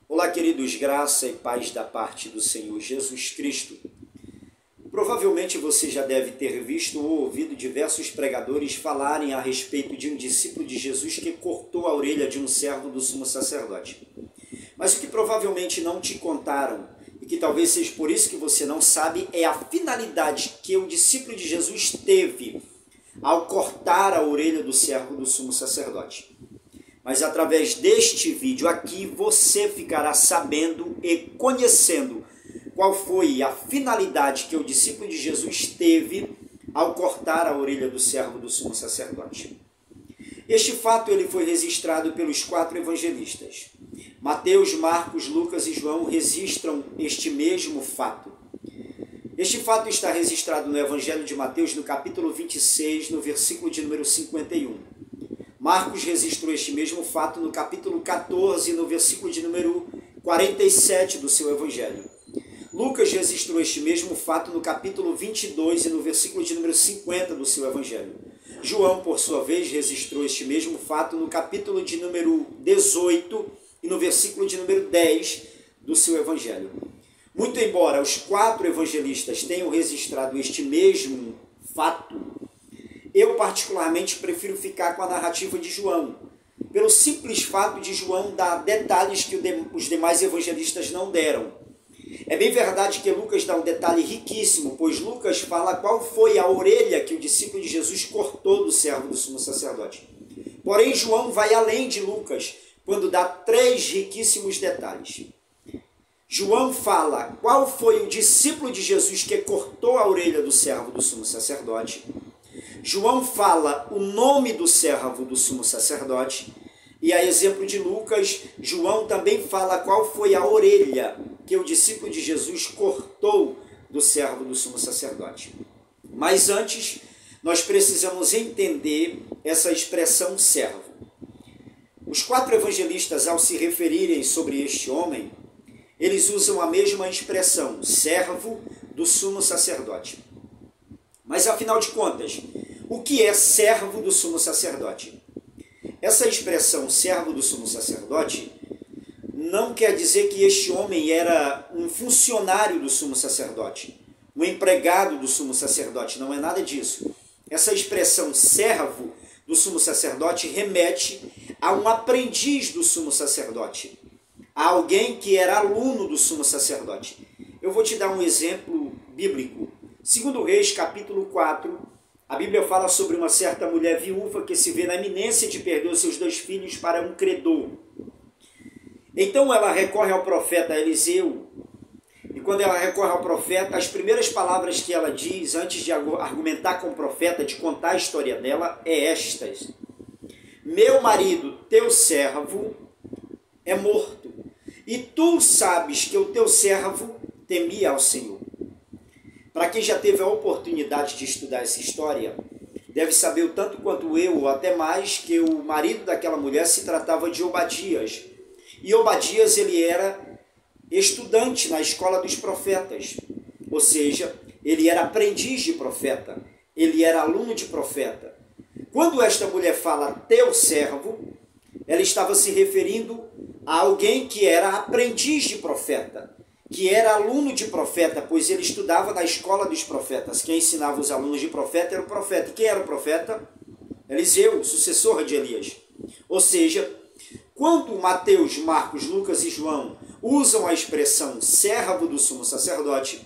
Olá, queridos, graça e paz da parte do Senhor Jesus Cristo. Provavelmente você já deve ter visto ou ouvido diversos pregadores falarem a respeito de um discípulo de Jesus que cortou a orelha de um servo do sumo sacerdote. Mas o que provavelmente não te contaram, e que talvez seja por isso que você não sabe, é a finalidade que o discípulo de Jesus teve ao cortar a orelha do servo do sumo sacerdote. Mas através deste vídeo aqui você ficará sabendo e conhecendo qual foi a finalidade que o discípulo de Jesus teve ao cortar a orelha do servo do sumo sacerdote. Este fato ele foi registrado pelos 4 evangelistas. Mateus, Marcos, Lucas e João registram este mesmo fato. Este fato está registrado no Evangelho de Mateus, no capítulo 26, no versículo de número 51. Marcos registrou este mesmo fato no capítulo 14, no versículo de número 47 do seu Evangelho. Lucas registrou este mesmo fato no capítulo 22 e no versículo de número 50 do seu Evangelho. João, por sua vez, registrou este mesmo fato no capítulo de número 18 e no versículo de número 10 do seu Evangelho. Muito embora os 4 evangelistas tenham registrado este mesmo fato, eu particularmente prefiro ficar com a narrativa de João, pelo simples fato de João dar detalhes que os demais evangelistas não deram. É bem verdade que Lucas dá um detalhe riquíssimo, pois Lucas fala qual foi a orelha que o discípulo de Jesus cortou do servo do sumo sacerdote. Porém, João vai além de Lucas, quando dá 3 riquíssimos detalhes. João fala qual foi o discípulo de Jesus que cortou a orelha do servo do sumo sacerdote. João fala o nome do servo do sumo sacerdote. E a exemplo de Lucas, João também fala qual foi a orelha que o discípulo de Jesus cortou do servo do sumo sacerdote. Mas antes, nós precisamos entender essa expressão servo. Os 4 evangelistas, ao se referirem sobre este homem, eles usam a mesma expressão, servo do sumo sacerdote. Mas, afinal de contas, o que é servo do sumo sacerdote? Essa expressão, servo do sumo sacerdote, não quer dizer que este homem era um funcionário do sumo sacerdote, um empregado do sumo sacerdote, não é nada disso. Essa expressão, servo do sumo sacerdote, remete a um aprendiz do sumo sacerdote, a alguém que era aluno do sumo sacerdote. Eu vou te dar um exemplo bíblico. 2 Reis, capítulo 4, a Bíblia fala sobre uma certa mulher viúva que se vê na iminência de perder os seus 2 filhos para um credor. Então ela recorre ao profeta Eliseu, e quando ela recorre ao profeta, as primeiras palavras que ela diz, antes de argumentar com o profeta, de contar a história dela, é estas: meu marido, teu servo, é morto, e tu sabes que o teu servo temia ao Senhor. Para quem já teve a oportunidade de estudar essa história, deve saber o tanto quanto eu, ou até mais, que o marido daquela mulher se tratava de Obadias. E Obadias, ele era estudante na escola dos profetas, ou seja, ele era aprendiz de profeta, ele era aluno de profeta. Quando esta mulher fala teu servo, ela estava se referindo a alguém que era aprendiz de profeta, que era aluno de profeta, pois ele estudava na escola dos profetas. Quem ensinava os alunos de profeta era o profeta. E quem era o profeta? Eliseu, sucessor de Elias. Ou seja, quando Mateus, Marcos, Lucas e João usam a expressão servo do sumo sacerdote,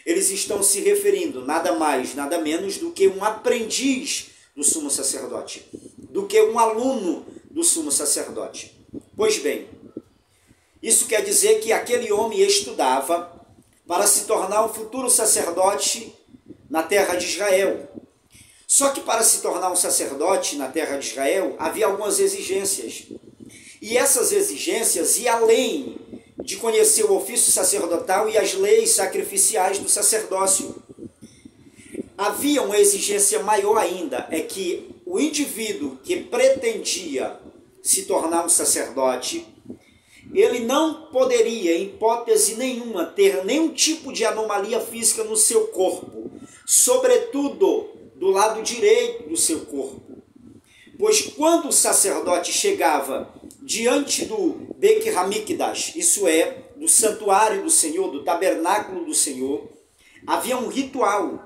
eles estão se referindo nada mais, nada menos do que um aprendiz do sumo sacerdote, do que um aluno do sumo sacerdote. Pois bem, isso quer dizer que aquele homem estudava para se tornar um futuro sacerdote na terra de Israel. Só que para se tornar um sacerdote na terra de Israel, havia algumas exigências. E essas exigências iam além de conhecer o ofício sacerdotal e as leis sacrificiais do sacerdócio. Havia uma exigência maior ainda, é que o indivíduo que pretendia se tornar um sacerdote, ele não poderia, em hipótese nenhuma, ter nenhum tipo de anomalia física no seu corpo, sobretudo do lado direito do seu corpo. Pois quando o sacerdote chegava diante do Beit Hamikdash, isso é, do santuário do Senhor, do tabernáculo do Senhor, havia um ritual.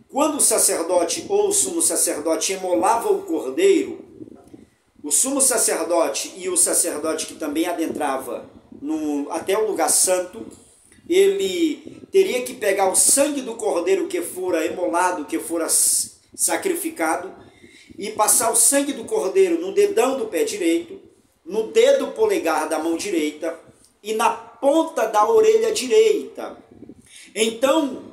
Quando o sacerdote ou o sumo sacerdote emolava o cordeiro, o sumo sacerdote e o sacerdote que também adentrava até o lugar santo, ele teria que pegar o sangue do cordeiro que fora emolado, que fora sacrificado, e passar o sangue do cordeiro no dedão do pé direito, no dedo polegar da mão direita e na ponta da orelha direita. Então,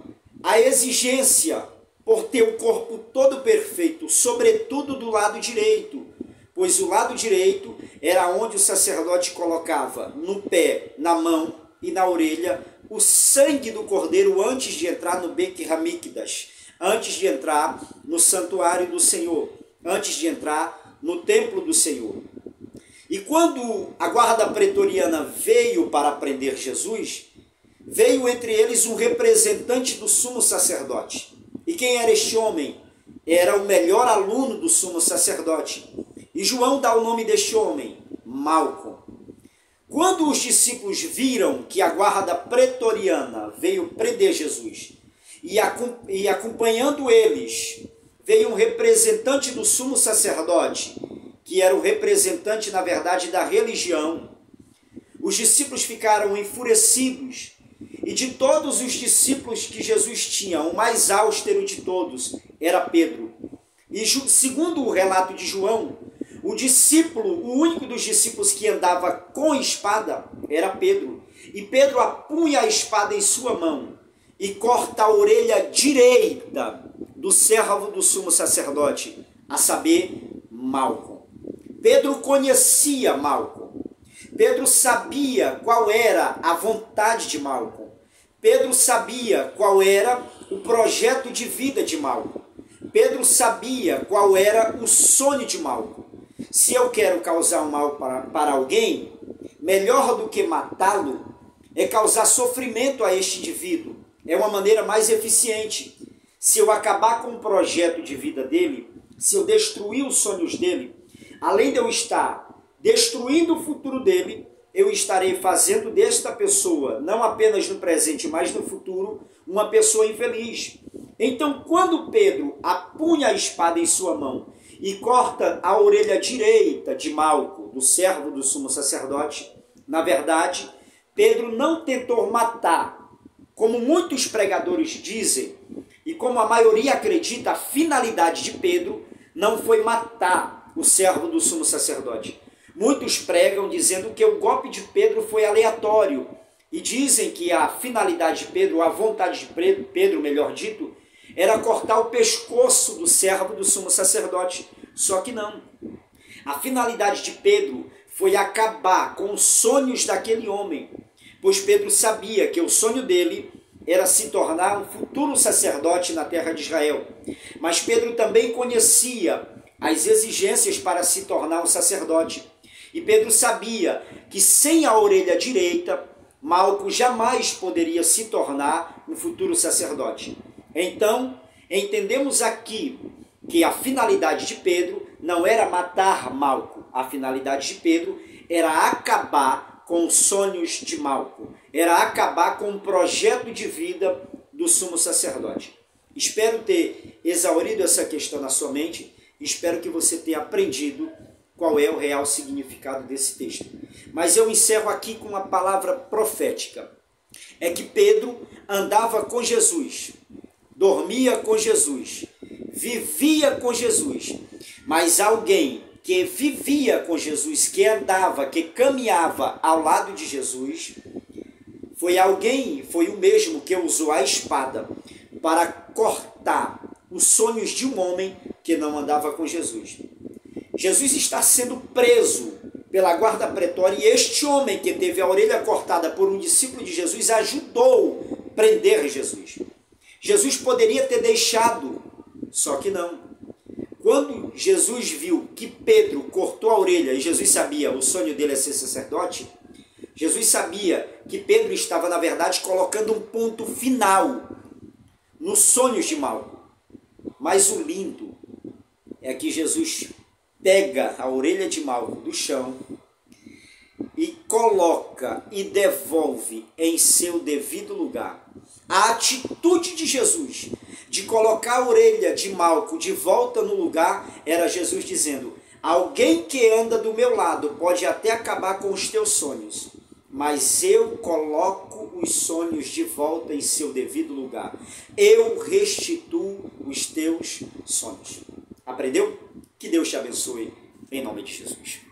a exigência por ter o corpo todo perfeito, sobretudo do lado direito, pois o lado direito era onde o sacerdote colocava no pé, na mão e na orelha o sangue do cordeiro antes de entrar no Beit Hamikdash, antes de entrar no santuário do Senhor, antes de entrar no templo do Senhor. E quando a guarda pretoriana veio para prender Jesus, veio entre eles um representante do sumo sacerdote. E quem era este homem? Era o melhor aluno do sumo sacerdote. E João dá o nome deste homem, Malco. Quando os discípulos viram que a guarda pretoriana veio prender Jesus e acompanhando eles veio um representante do sumo sacerdote, que era o representante, na verdade, da religião, os discípulos ficaram enfurecidos. E de todos os discípulos que Jesus tinha, o mais austero de todos era Pedro. E segundo o relato de João, o único dos discípulos que andava com espada era Pedro. E Pedro apunha a espada em sua mão e corta a orelha direita do servo do sumo sacerdote, a saber, Malco. Pedro conhecia Malco. Pedro sabia qual era a vontade de Malco. Pedro sabia qual era o projeto de vida de Malco. Pedro sabia qual era o sonho de Malco. Se eu quero causar um mal para alguém, melhor do que matá-lo é causar sofrimento a este indivíduo. É uma maneira mais eficiente. Se eu acabar com o projeto de vida dele, se eu destruir os sonhos dele, além de eu estar destruindo o futuro dele, eu estarei fazendo desta pessoa, não apenas no presente, mas no futuro, uma pessoa infeliz. Então, quando Pedro apunha a espada em sua mão e corta a orelha direita de Malco, do servo do sumo sacerdote, na verdade, Pedro não tentou matar, como muitos pregadores dizem, e como a maioria acredita, a finalidade de Pedro não foi matar o servo do sumo sacerdote. Muitos pregam dizendo que o golpe de Pedro foi aleatório e dizem que a finalidade de Pedro, a vontade de Pedro, melhor dito, era cortar o pescoço do servo do sumo sacerdote. Só que não. A finalidade de Pedro foi acabar com os sonhos daquele homem, pois Pedro sabia que o sonho dele era se tornar um futuro sacerdote na terra de Israel. Mas Pedro também conhecia as exigências para se tornar um sacerdote. E Pedro sabia que sem a orelha direita, Malco jamais poderia se tornar um futuro sacerdote. Então, entendemos aqui que a finalidade de Pedro não era matar Malco. A finalidade de Pedro era acabar com os sonhos de Malco. Era acabar com o projeto de vida do sumo sacerdote. Espero ter exaurido essa questão na sua mente. Espero que você tenha aprendido qual é o real significado desse texto. Mas eu encerro aqui com uma palavra profética. É que Pedro andava com Jesus, dormia com Jesus, vivia com Jesus. Mas alguém que vivia com Jesus, que andava, que caminhava ao lado de Jesus, foi o mesmo que usou a espada para cortar os sonhos de um homem que não andava com Jesus. Jesus está sendo preso pela guarda pretória e este homem que teve a orelha cortada por um discípulo de Jesus ajudou a prender Jesus. Jesus poderia ter deixado, só que não. Quando Jesus viu que Pedro cortou a orelha, e Jesus sabia, o sonho dele é ser sacerdote, Jesus sabia que Pedro estava, na verdade, colocando um ponto final nos sonhos de Malco. Mas o lindo é que Jesus pega a orelha de Malco do chão coloca e devolve em seu devido lugar. A atitude de Jesus de colocar a orelha de Malco de volta no lugar era Jesus dizendo: alguém que anda do meu lado pode até acabar com os teus sonhos, mas eu coloco os sonhos de volta em seu devido lugar. Eu restituo os teus sonhos. Aprendeu? Que Deus te abençoe, em nome de Jesus.